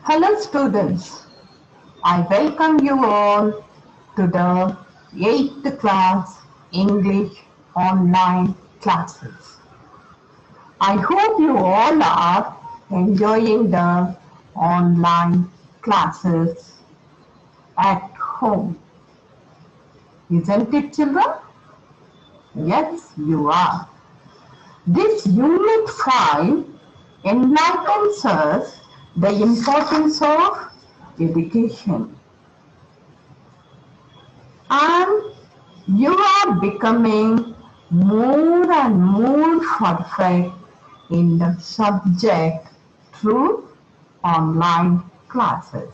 Hello students, I welcome you all to the 8th class English online classes. I hope you all are enjoying the online classes at home. Isn't it, children? Yes, you are. This Unit 5 enlightens us the importance of education. And you are becoming more and more perfect in the subject through online classes.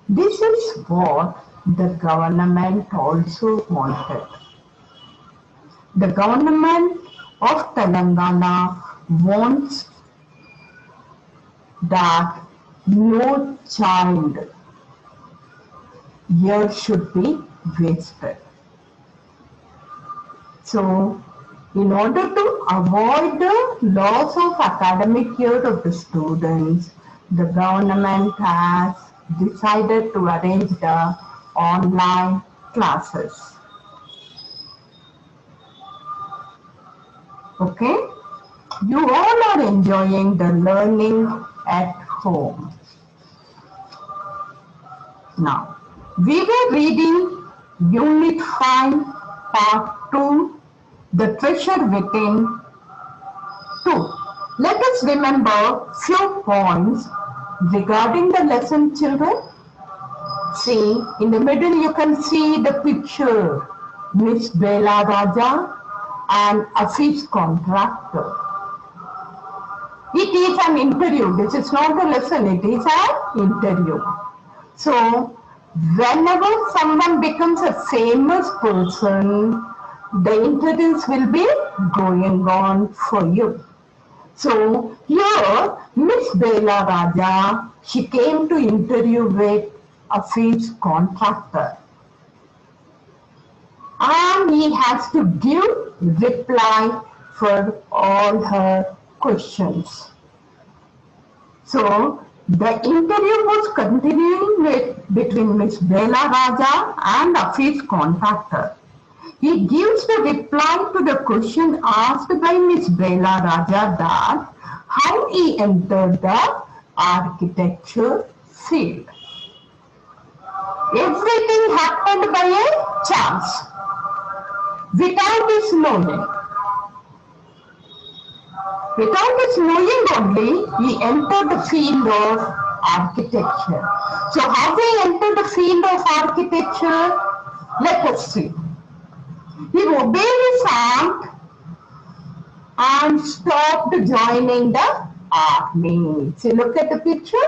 This is what the government also wanted. The government of Telangana wants that no child year should be wasted. So, in order to avoid the loss of academic year of the students, the government has decided to arrange the online classes. Okay? You all are enjoying the learning at home. Now, we were reading Unit 5, Part 2, The Treasure Within 2. Let us remember few points regarding the lesson, children. See, in the middle you can see the picture, Miss Bela Raja and office contractor. It is an interview. This is not a lesson, it is an interview. So, whenever someone becomes a famous person, the interviews will be going on for you. So, here, Miss Bela Raja, she came to interview with a fish contractor. And he has to give reply for all her questions. So, the interview was continuing between Miss Bela Raja and a fish contractor. He gives the reply to the question asked by Miss Bela Raja that how he entered the architecture field. Everything happened by a chance, without his knowing. Without his knowing only, he entered the field of architecture. So how he entered the field of architecture? Let us see. He obeyed his aunt and stopped joining the army. See, look at the picture.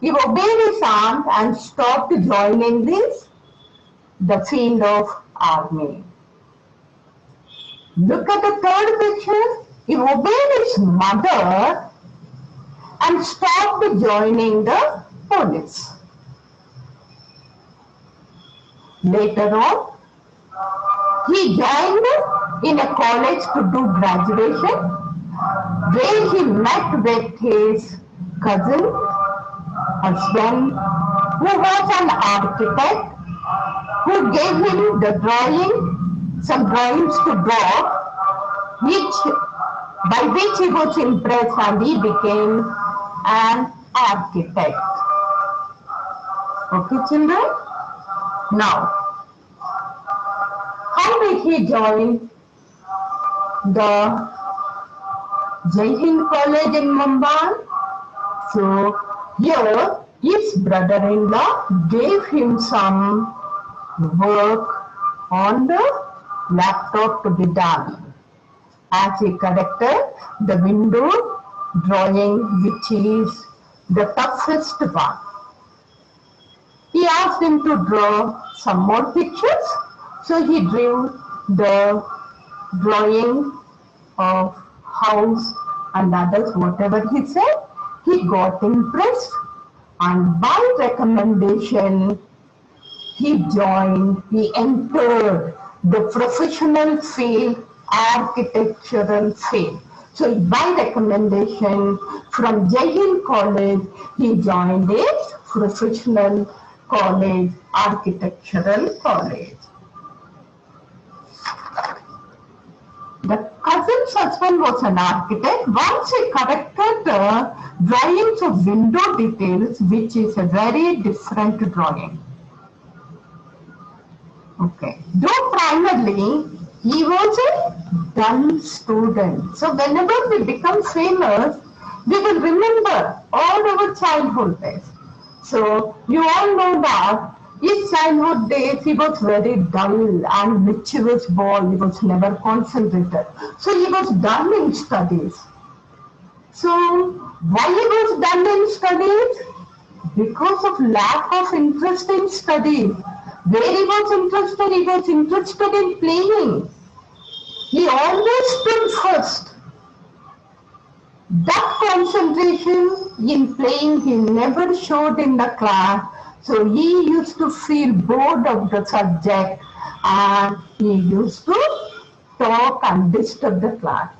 He obeyed his aunt and stopped joining the field of army. Look at the third picture. He obeyed his mother and stopped joining the police. Later on, he joined in a college to do graduation, where he met with his cousin, husband, who was an architect, who gave him some drawings to draw, by which he was impressed and he became an architect. Okay, children? Now, how did he join the Jai Hind College in Mumbai? So, here his brother-in-law gave him some work on the laptop to be done, as he corrected the window drawing, which is the toughest one. He asked him to draw some more pictures, so he drew the drawing of house and others, whatever he said. He got impressed, and by recommendation, he entered the professional field, architectural field. So by recommendation from Jain College, he joined a professional college, architectural college. The cousin's husband was an architect. Once he corrected drawings of window details, which is a very different drawing. Okay. Though primarily he was a dull student. So whenever we become famous, we will remember all our childhood days. So you all know that his childhood days he was very dull and mischievous boy. He was never concentrated. So he was dull in studies. So why he was dull in studies? Because of lack of interest in studies. Where he was interested in playing. He always stood first. That concentration in playing he never showed in the class. So he used to feel bored of the subject and he used to talk and disturb the class.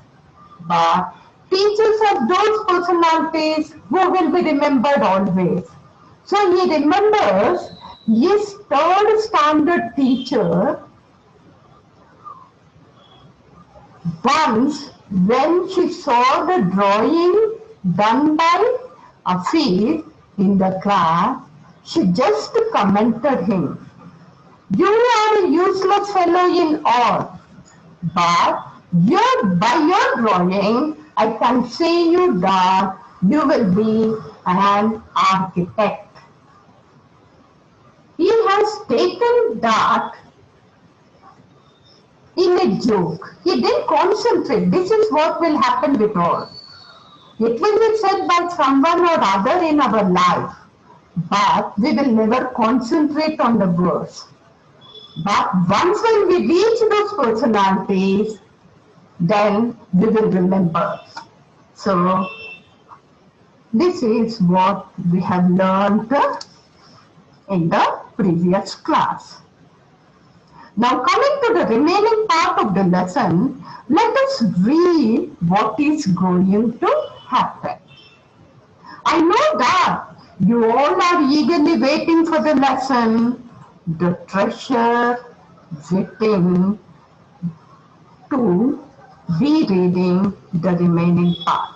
But teachers are those personalities who will be remembered always. So he remembers his third standard teacher once when she saw the drawing done by Afif in the class, she just commented him, "You are a useless fellow in all, but by your drawing, I can say you that you will be an architect." He has taken that in a joke. He didn't concentrate. This is what will happen with all. It will be said by someone or other in our life, but we will never concentrate on the words. But once when we reach those personalities, then we will remember. So this is what we have learned in the previous class. Now coming to the remaining part of the lesson, let us read what is going to happen. I know that you all are eagerly waiting for the lesson, the treasure waiting to be reading the remaining part.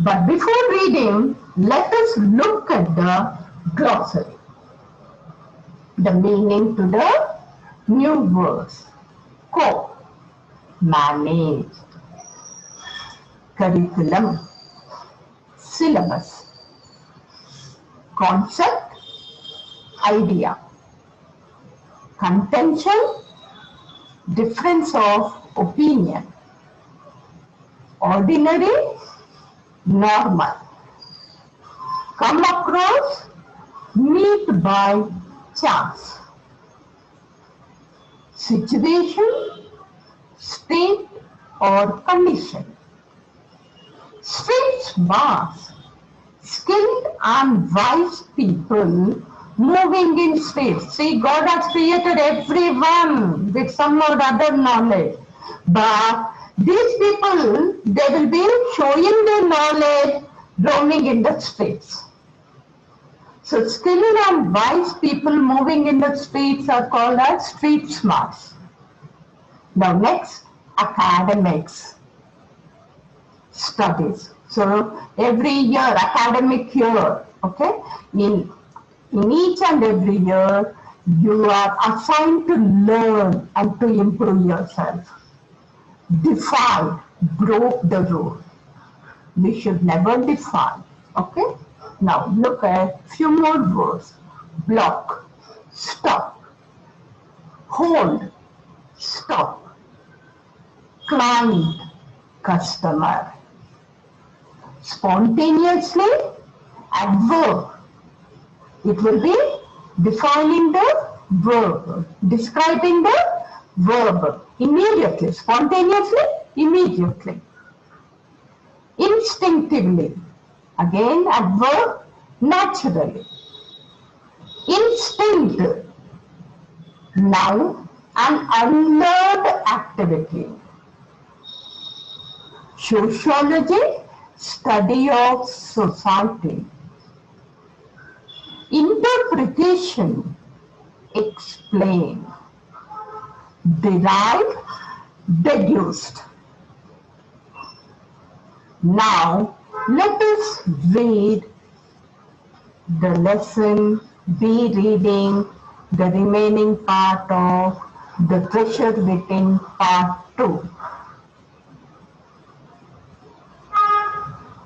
But before reading, let us look at the glossary. The meaning to the new words. Co, manage, curriculum, syllabus, concept, idea, contention, difference of opinion, ordinary, normal, come across, meet by chance, situation, state or condition, streets mass, skilled and wise people moving in states. See, God has created everyone with some or other knowledge, but these people, they will be showing their knowledge roaming in the streets. So skilled and wise people moving in the streets are called as street smarts. Now next, academics, studies. So every year, academic year, okay, in each and every year, you are assigned to learn and to improve yourself. Defied, broke the rule. We should never defy, okay? Now look at few more words. Block, stop, hold, stop, client, customer. Spontaneously, adverb. It will be defining the verb, describing the verb. Immediately, spontaneously, immediately. Instinctively, again adverb, naturally. Instinct, noun, an unlearned activity. Sociology, study of society. Interpretation, explain. Derive, deduced. Now, let us read the lesson, be reading the remaining part of the treasure within part 2.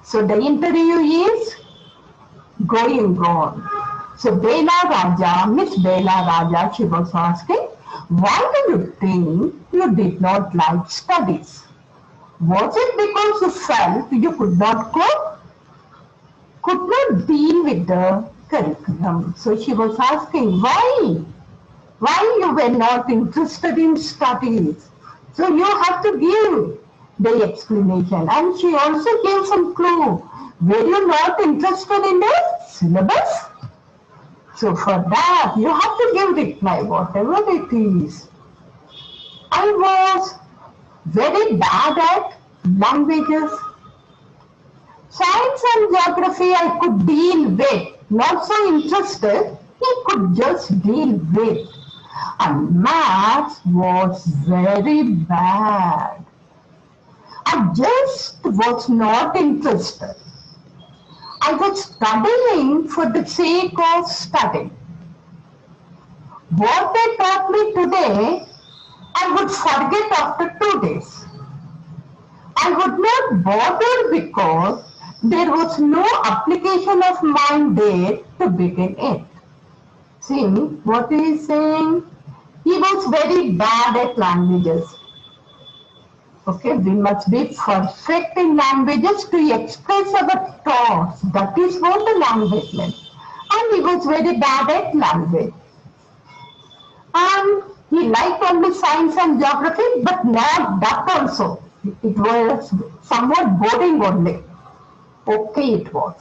So the interview is going on. So Bela Raja, Miss Bela Raja, she was asking, why do you think you did not like studies? Was it because you felt you could not cope? Could not deal with the curriculum? So she was asking, why? Why you were not interested in studies? So you have to give the explanation. And she also gave some clue. Were you not interested in the syllabus? So for that, you have to give reply, whatever it is. I was very bad at languages. Science and geography I could deal with. Not so interested, he could just deal with. And maths was very bad. I just was not interested. I was studying for the sake of studying. What they taught me today, I would forget after 2 days. I would not bother because there was no application of mind there to begin it. See what he is saying? He was very bad at languages. Okay, we must be perfect in languages to express our thoughts. That is what the language meant. And he was very bad at language. And he liked only science and geography, but not that also. It was somewhat boring only. Okay, it was.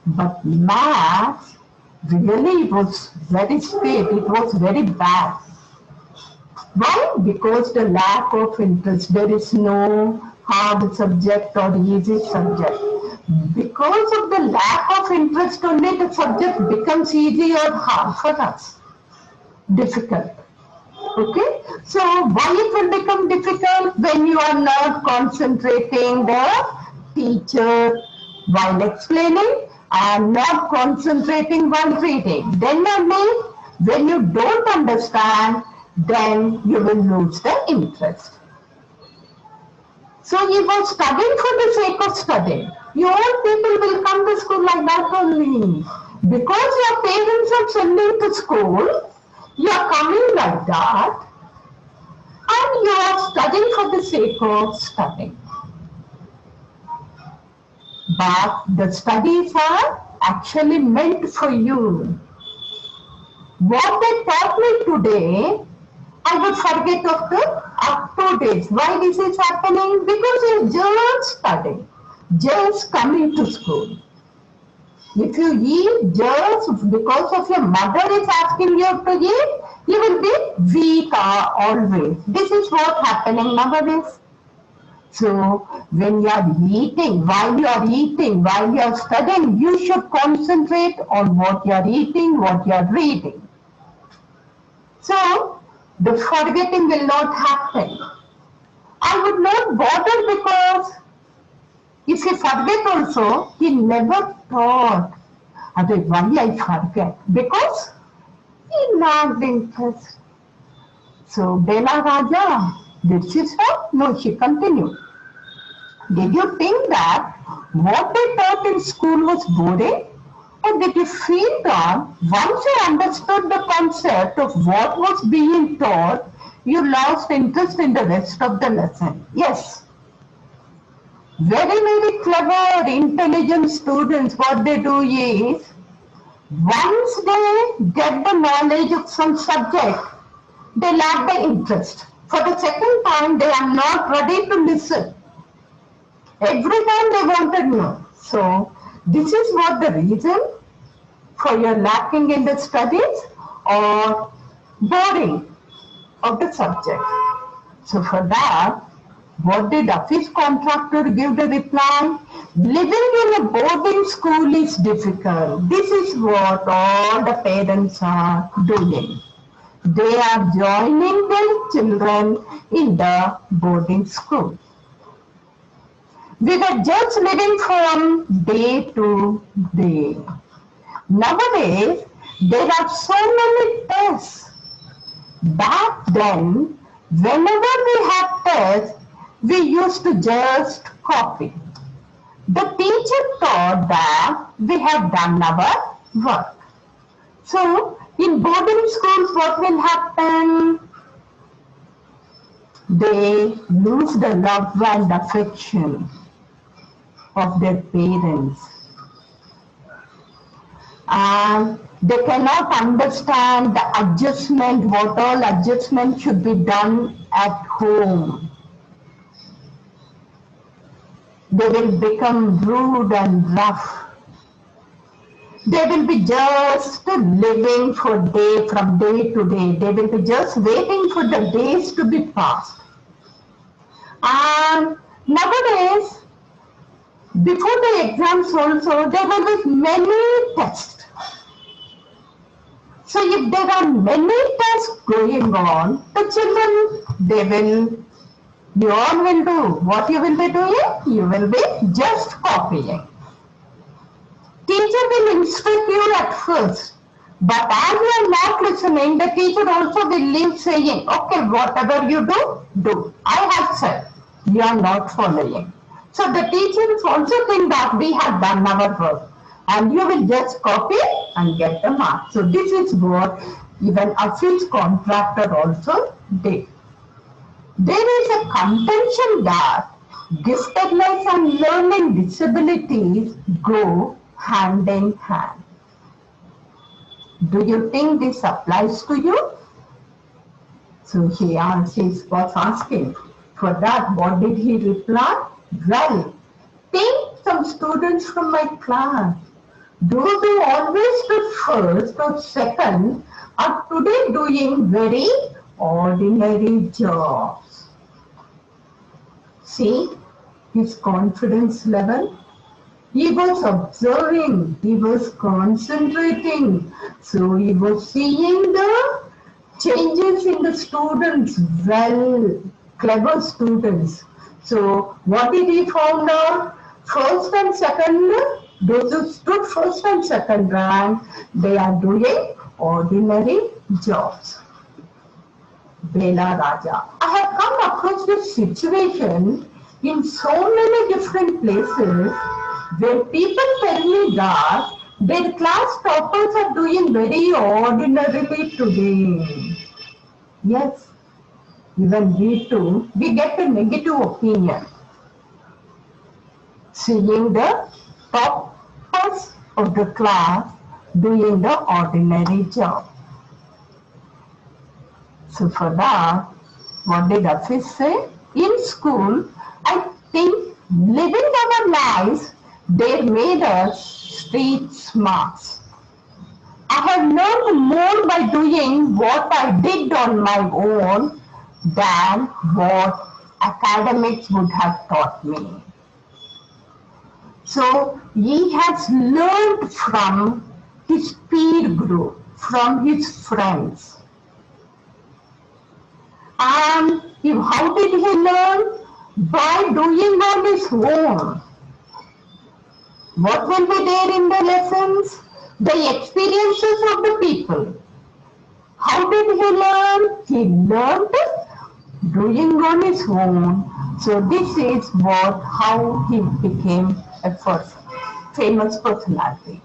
But maths, really it was very straight. It was very bad. Why? Because the lack of interest. There is no hard subject or easy subject. Because of the lack of interest only, the subject becomes easy or hard for us. Difficult. Okay? So why it will become difficult? When you are not concentrating the teacher while explaining and not concentrating while reading. Then only when you don't understand, then you will lose the interest. So he was studying for the sake of studying. You all people will come to school like that only. Because your parents are sending to school, you are coming like that, and you are studying for the sake of studying. But the studies are actually meant for you. What they taught me today, I would forget after 2 days. Why this is happening? Because you're just studying, just coming to school. If you eat just because of your mother is asking you to eat, you will be weak always. This is what's happening nowadays. So when you are eating, while you are studying, you should concentrate on what you are eating, what you are reading. So the forgetting will not happen. I would not bother because if he forget also, he never thought, why I forget? Because he lacked interest. So Bela Raja, did she stop? No, she continued. Did you think that what they taught in school was boring? Or did you feel that once you understood the concept of what was being taught, you lost interest in the rest of the lesson? Yes. Very, very clever, intelligent students, what they do is, once they get the knowledge of some subject, they lack the interest. For the second time, they are not ready to listen. Every time they want to know. So, this is what the reason for your lacking in the studies or boring of the subject. So, for that, What did office contractor give the reply? Living in a boarding school is difficult. This is what all the parents are doing. They are joining their children in the boarding school. We were just living from day to day. Nowadays, there are so many tests. Back then, whenever we had tests, we used to just copy. The teacher thought that we have done our work. So, in boarding schools, what will happen? They lose the love and affection of their parents. And they cannot understand the adjustment, what all adjustment should be done at home. They will become rude and rough. They will be just living from day to day. They will be just waiting for the days to be passed. And nowadays, before the exams also, there will be many tests. So if there are many tests going on, the children, you all will do. What you will be doing? You will be just copying. Teacher will instruct you at first, but as you are not listening, the teacher also will leave saying, okay, whatever you do, do. I have said, you are not following. So the teachers also think that we have done our work and you will just copy and get the mark. So this is what even office contractor also did. There is a contention that giftedness and learning disabilities go hand in hand. Do you think this applies to you? So he was asking. For that, what did he reply? Well, take some students from my class. Those who always stood first or second are today doing very ordinary jobs. See his confidence level? He was observing, he was concentrating, so he was seeing the changes in the students, clever students. So what did he found out? First and second, those who stood first and second rank, they are doing ordinary jobs. Bela Raja. I have come across this situation in so many different places where people tell me that their class toppers are doing very ordinarily today. Yes, even we too, we get a negative opinion. Seeing the toppers of the class doing the ordinary job. So for that, what did Hafiz say? In school, I think living our lives, they made us street smarts. I have learned more by doing what I did on my own than what academics would have taught me. So he has learned from his peer group, from his friends. And how did he learn? By doing on his own. What will be there in the lessons? The experiences of the people. How did he learn? He learned doing on his own. So this is how he became a famous personality.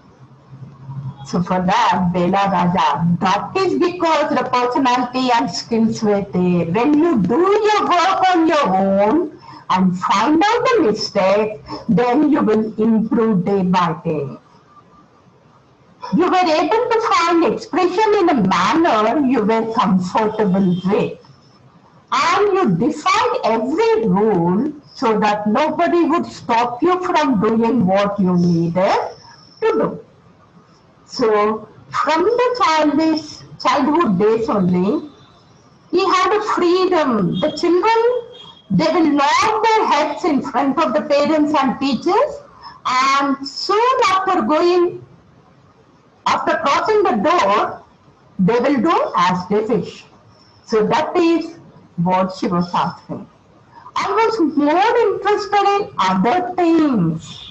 So for that, Bela Raja, that is because the personality and skills were there. When you do your work on your own and find out the mistake, then you will improve day by day. You were able to find expression in a manner you were comfortable with. And you defined every rule so that nobody would stop you from doing what you needed to do. So, from the childhood days only, he had a freedom. The children They will nod their heads in front of the parents and teachers, and soon after crossing the door, they will do as they wish. So that is what she was asking. I was more interested in other things.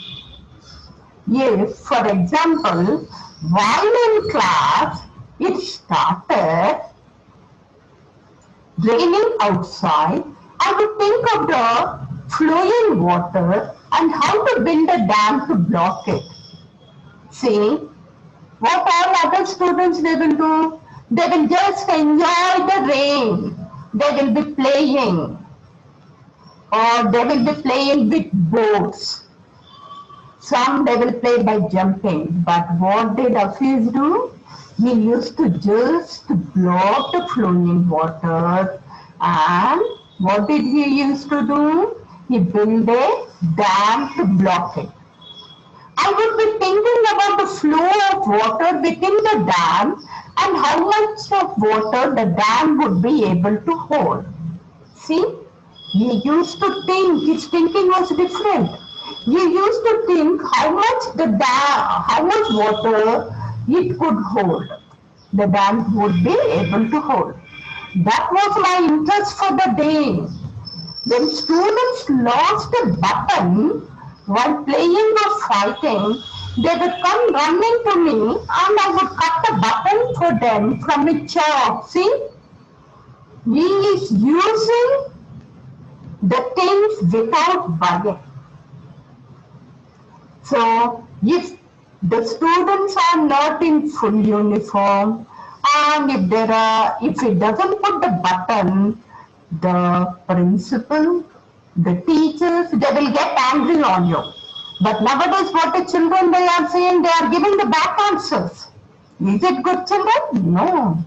Yes, for example, while in class, it started raining outside. I would think of the flowing water and how to build a dam to block it. See, what all other students they will do? They will just enjoy the rain. They will be playing, or they will be playing with boats. Some they will play by jumping. But what did Hafiz do? He used to just block the flowing water. And what did he used to do? He built a dam to block it. I would be thinking about the flow of water within the dam and how much of water the dam would be able to hold. See, he used to think, his thinking was different. He used to think how much water it could hold. The dam would be able to hold. That was my interest for the day. When students lost a button while playing or fighting, they would come running to me and I would cut the button for them from a chalk. See, he is using the things without bugging. So if the students are not in full uniform and if it doesn't put the button, the principal, the teachers, they will get angry on you. But nowadays what the children they are saying, they are giving the back answers. Is it good, children? No.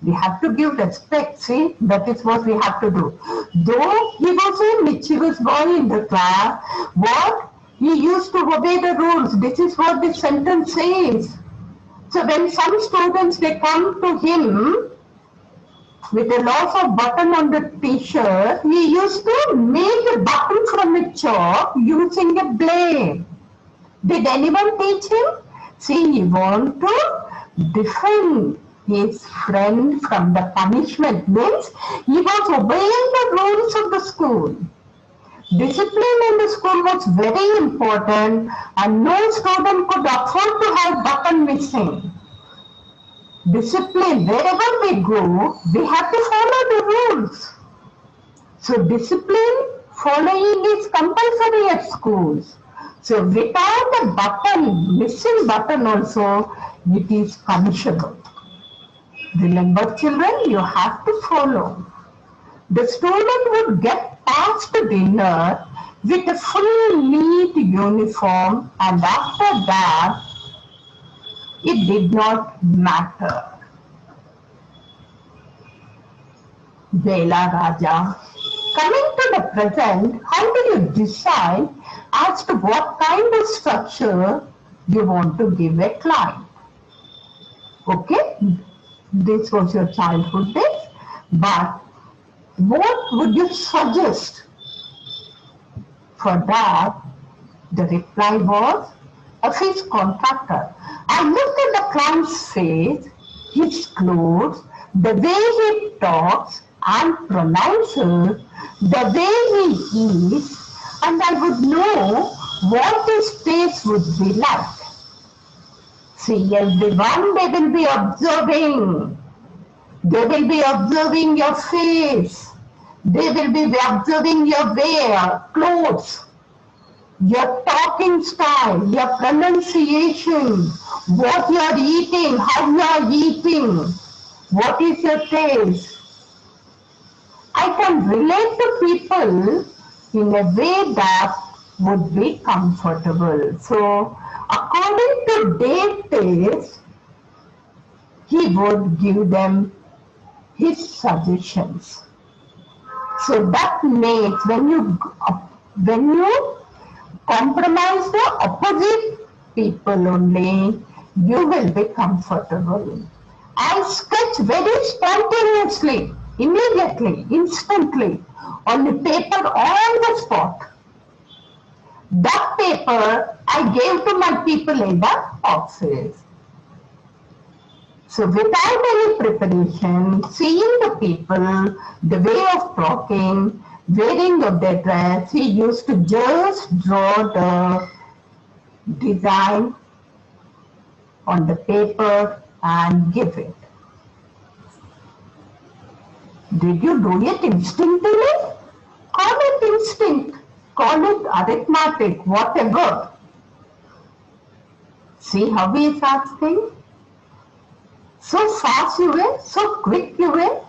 We have to give respect, see, that is what we have to do. Though he was a mischievous boy in the class, what? He used to obey the rules. This is what the sentence says. So when some students, they come to him with a loss of button on the t-shirt, he used to make a button from a chalk using a blade. Did anyone teach him? See, he wanted to defend his friend from the punishment. Means he was obeying the rules of the school. Discipline in the school was very important and no student could afford to have button missing. Discipline, wherever we go, we have to follow the rules. So discipline following is compulsory at schools. So without a button, missing button also, it is punishable. Remember children, you have to follow. The student would get past dinner with a full neat uniform and after that, it did not matter. Bela Raja. Coming to the present, how do you decide as to what kind of structure you want to give a client? Okay, this was your childhood days, but what would you suggest? For that, the reply was a fish contractor. I looked at the client's face, his clothes, the way he talks and pronounces, the way he is, and I would know what his face would be like. See, everyone, they will be observing. They will be observing your face. They will be observing your wear, clothes, your talking style, your pronunciation, what you are eating, how you are eating, what is your taste. I can relate to people in a way that would be comfortable. So, according to their taste, he would give them his suggestions. So that makes when you compromise the opposite people only, you will be comfortable. I sketch very spontaneously. immediately, instantly, on the paper on the spot. That paper I gave to my people in the office. So without any preparation, seeing the people, the way of talking, wearing of their dress, he used to just draw the design on the paper and give it. Did you do it instinctively? Call it instinct, call it arithmetic, whatever. See how he is asking? So fast you were, so quick you were.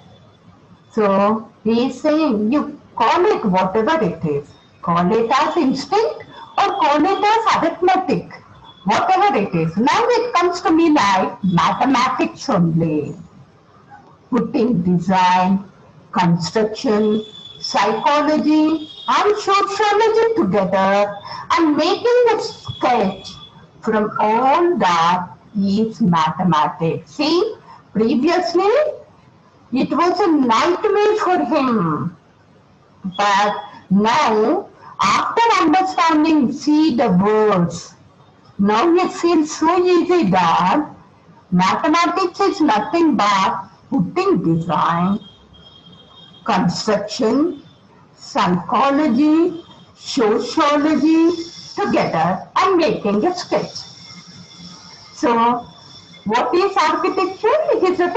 So he is saying, you call it whatever it is. Call it as instinct or call it as arithmetic, whatever it is. Now it comes to me like mathematics only. Putting design, construction, psychology and sociology together and making a sketch from all that is mathematics. See, previously it was a nightmare for him. But now, after understanding, see the words, now it feels so easy that mathematics is nothing but putting design, construction, psychology, sociology together and making a sketch. So, what is architecture? It is a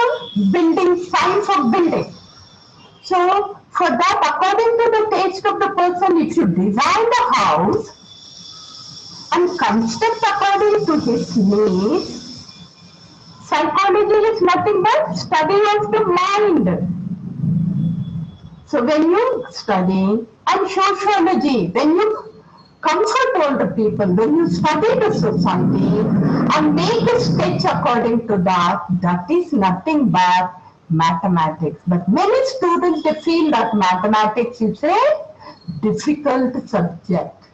building, science of building. So, for that, according to the taste of the person, if you design the house and construct according to his needs, psychology is nothing but study of the mind. So when you study, and sociology, when you comfort all the people, when you study the society and make a sketch according to that, that is nothing but mathematics. But many students, they feel that mathematics is a difficult subject.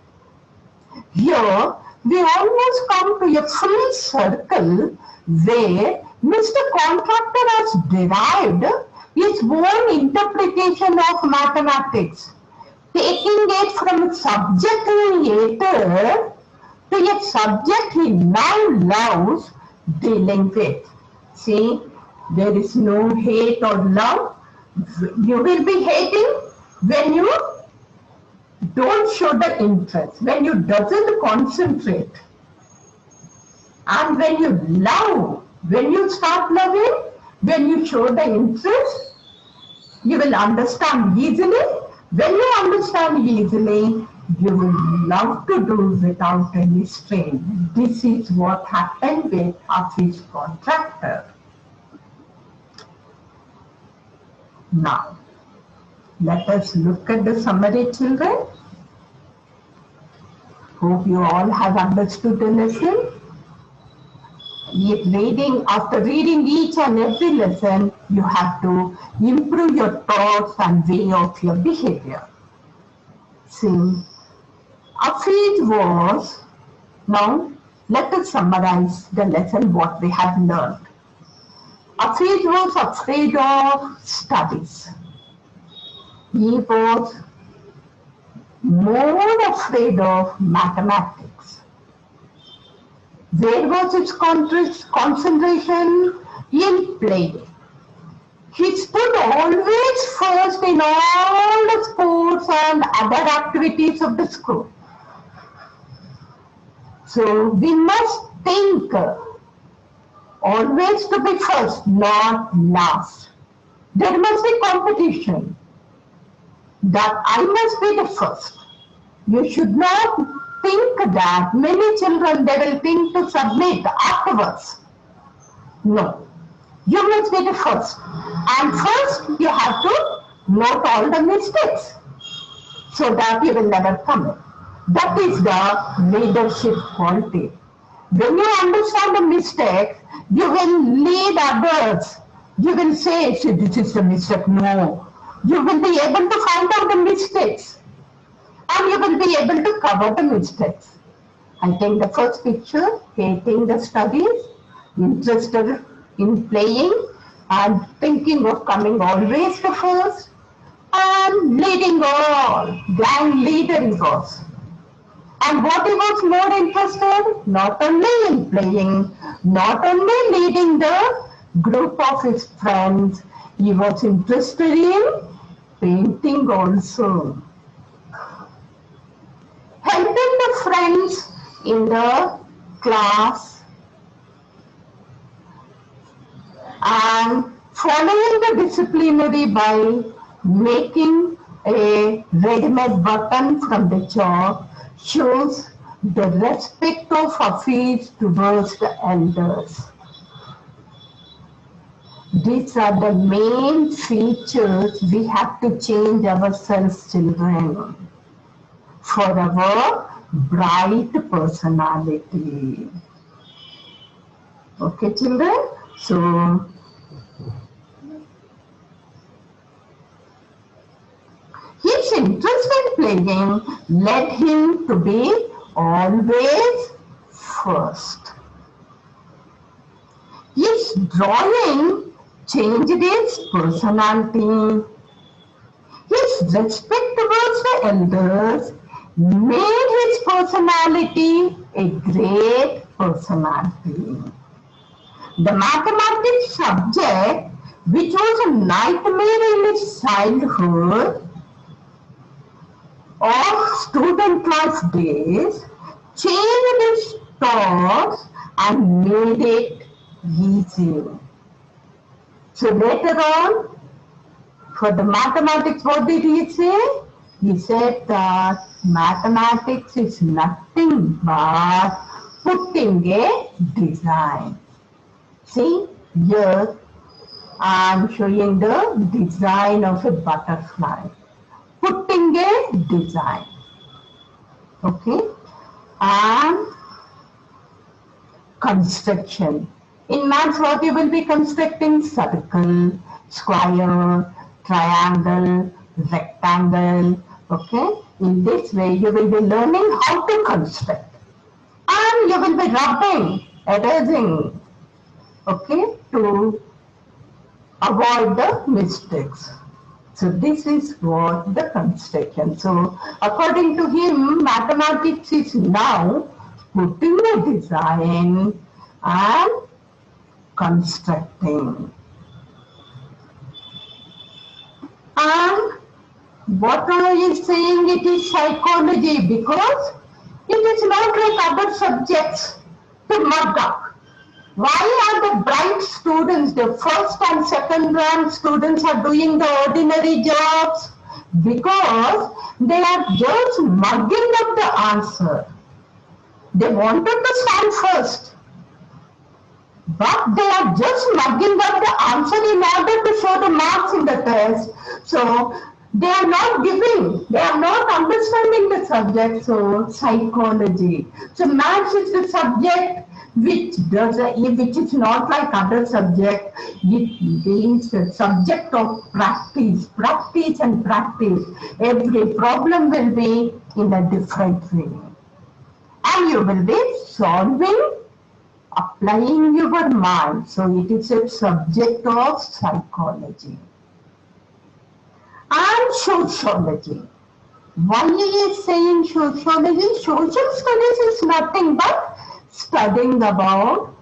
Here, we almost come to a full circle where Mr. Contractor has derived his own interpretation of mathematics, taking it from a subject he hated to a subject he now loves dealing with. See, there is no hate or love. You will be hating when you don't show the interest, when you doesn't concentrate. And when you love, when you start loving, when you show the interest, you will understand easily. When you understand easily, you will love to do without any strain. This is what happened with office contractor. Now, let us look at the summary, children. Hope you all have understood the lesson. After reading each and every lesson, you have to improve your thoughts and way of your behavior. See, afraid was, now let us summarize the lesson what we have learned. Afraid was afraid of studies. He was more afraid of mathematics. Where was his concentration? In playing. He stood always first in all the sports and other activities of the school. So we must think always to be first, not last. There must be competition. That I must be the first. You should not think that many children, they will think to submit afterwards. No. You must be the first. And first, you have to note all the mistakes so that you will never commit. That is the leadership quality. When you understand the mistake, you will lead others. You will say, see, this is the mistake. No. You will be able to find out the mistakes. And you will be able to cover the mistakes. I think the first picture, hating the studies, interested in playing, and thinking of coming always the first and leading all. Gang leader he was. And what he was more interested, not only in playing, not only leading the group of his friends, he was interested in painting also. Helping the friends in the class and following the disciplinary by making a ready-made button from the chalk shows the respect of Hafiz towards the elders. These are the main features we have to change ourselves, children, for our bright personality. Okay, children? So, his interest in playing led him to be always first. His drawing changed his personality. His respect towards the elders made his personality a great personality. The mathematics subject, which was a nightmare in his childhood of student life days, changed his thoughts and made it easy. So later on, for the mathematics, what did he say? He said that mathematics is nothing but putting a design. See, here I am showing the design of a butterfly. Putting a design. Okay. And construction. In maths, what you will be constructing? Circle, square, triangle, rectangle. Okay. In this way, you will be learning how to construct. And you will be rubbing, erasing. Okay. To avoid the mistakes. So this is what the construction. So according to him, mathematics is now putting a design and constructing. And what are you saying? It is psychology because it is not like other subjects to mug up. Why are the bright students, the first and second rank students are doing the ordinary jobs? Because they are just mugging up the answer. They wanted to stand first, but they are just mugging up the answer in order to show the marks in the test. So they are not giving, they are not understanding the subject, so psychology. So maths is the subject which is not like other subject. It is a subject of practice, practice and practice. Every problem will be in a different way. And you will be solving, applying your mind. So it is a subject of psychology. And sociology. Why he is saying sociology? Social studies is nothing but studying about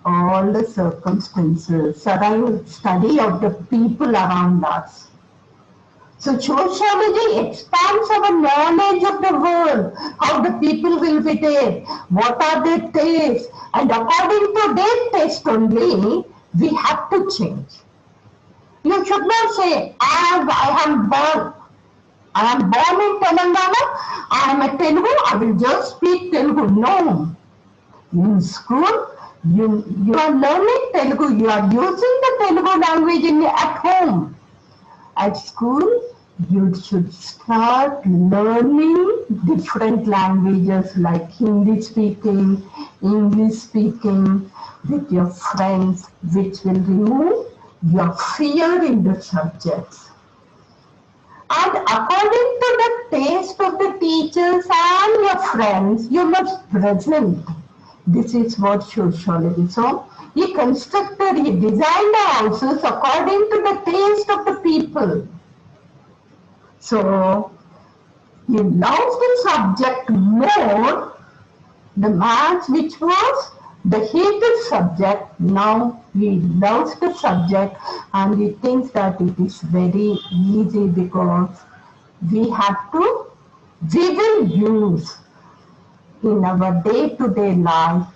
all the circumstances, study of the people around us. So sociology expands our knowledge of the world, how the people will be there, what are their tastes, and according to their taste only, we have to change. You should not say, I am born in Telangana, I am a Telugu, I will just speak Telugu. No. In school, you are learning Telugu, you are using the Telugu language at home. At school, you should start learning different languages like Hindi speaking, English speaking with your friends, which will remove your fear in the subjects. And according to the taste of the teachers and your friends, you must present. This is what sociology. So he constructed, he designed the houses according to the taste of the people. So he loves the subject more, the maths, which was the hated subject. Now he loves the subject and he thinks that it is very easy because we will use in our day-to-day life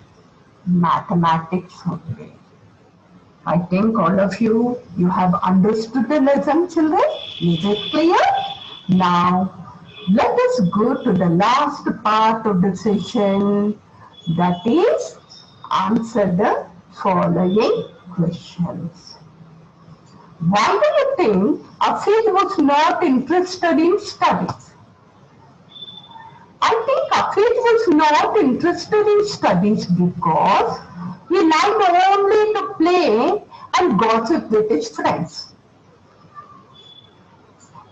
mathematics only. I think all of you have understood the lesson, children. Is it clear? Now, let us go to the last part of the session, that is, answer the following questions. Why do you think Afid was not interested in studies? I think Afid was not interested in studies because he liked only to play and gossip with his friends.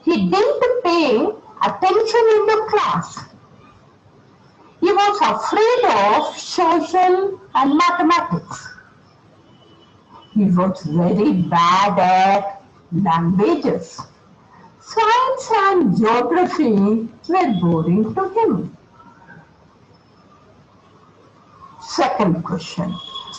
He didn't pay attention in the class. He was afraid of social and mathematics. He was very bad at languages. Science and geography were boring to him. Second question.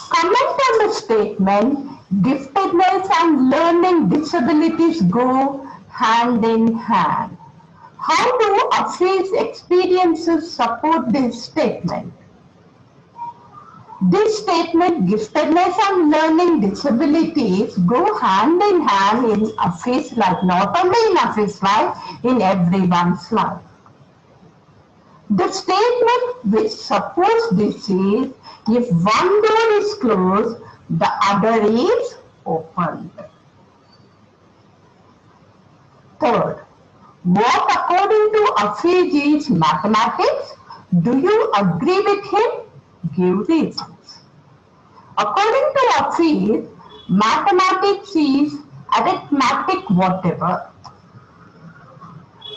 Comment on the statement, giftedness and learning disabilities go hand in hand. How do Afid's experiences support this statement? This statement, giftedness and learning disabilities, go hand in hand in Afid's life, not only in Afid's life, in everyone's life. The statement which supports this is, if one door is closed, the other is opened. Third, what according to Afid is mathematics? Do you agree with him? Give reasons. According to Afid, mathematics is arithmetic whatever.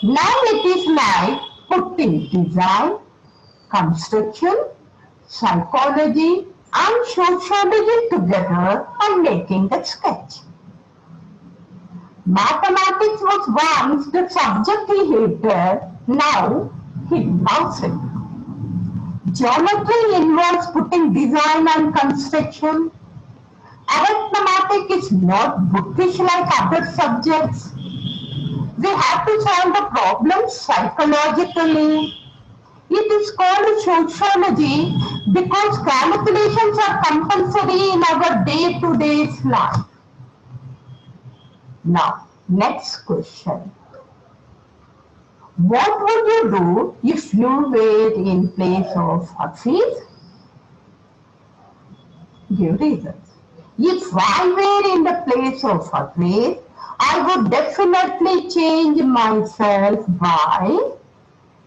Now it is like putting design, construction, psychology and sociology together and making a sketch. Mathematics was once the subject he hated, now he loves it. Geometry involves putting design and construction. Arithmetic is not bookish like other subjects. We have to solve the problem psychologically. It is called sociology because calculations are compulsory in our day-to-day life. Now, next question. What would you do if you were in place of Afid? Give reasons. If I were in the place of Afid, I would definitely change myself by,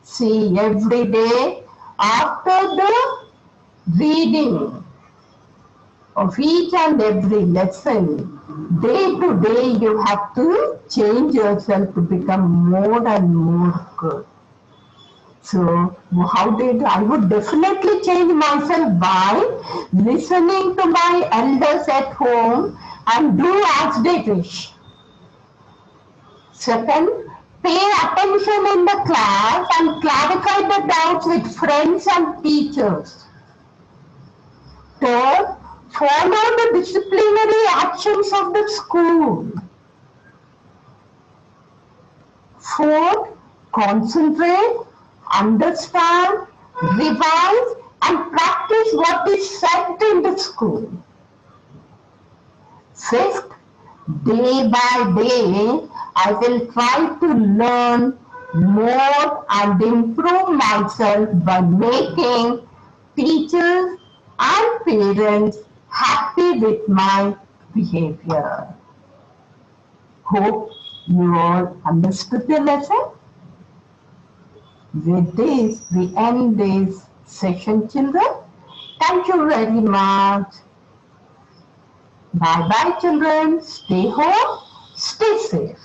see, every day after the reading of each and every lesson, day to day you have to change yourself to become more and more good. So I would definitely change myself by listening to my elders at home and do as they wish. Second, pay attention in the class and clarify the doubts with friends and teachers. Third, follow the disciplinary actions of the school. Fourth, concentrate, understand, revise and practice what is said in the school. Fifth, day by day, I will try to learn more and improve myself by making teachers and parents happy with my behavior. Hope you all understood the lesson. With this, we end this session, children. Thank you very much. Bye-bye, children. Stay home, stay safe.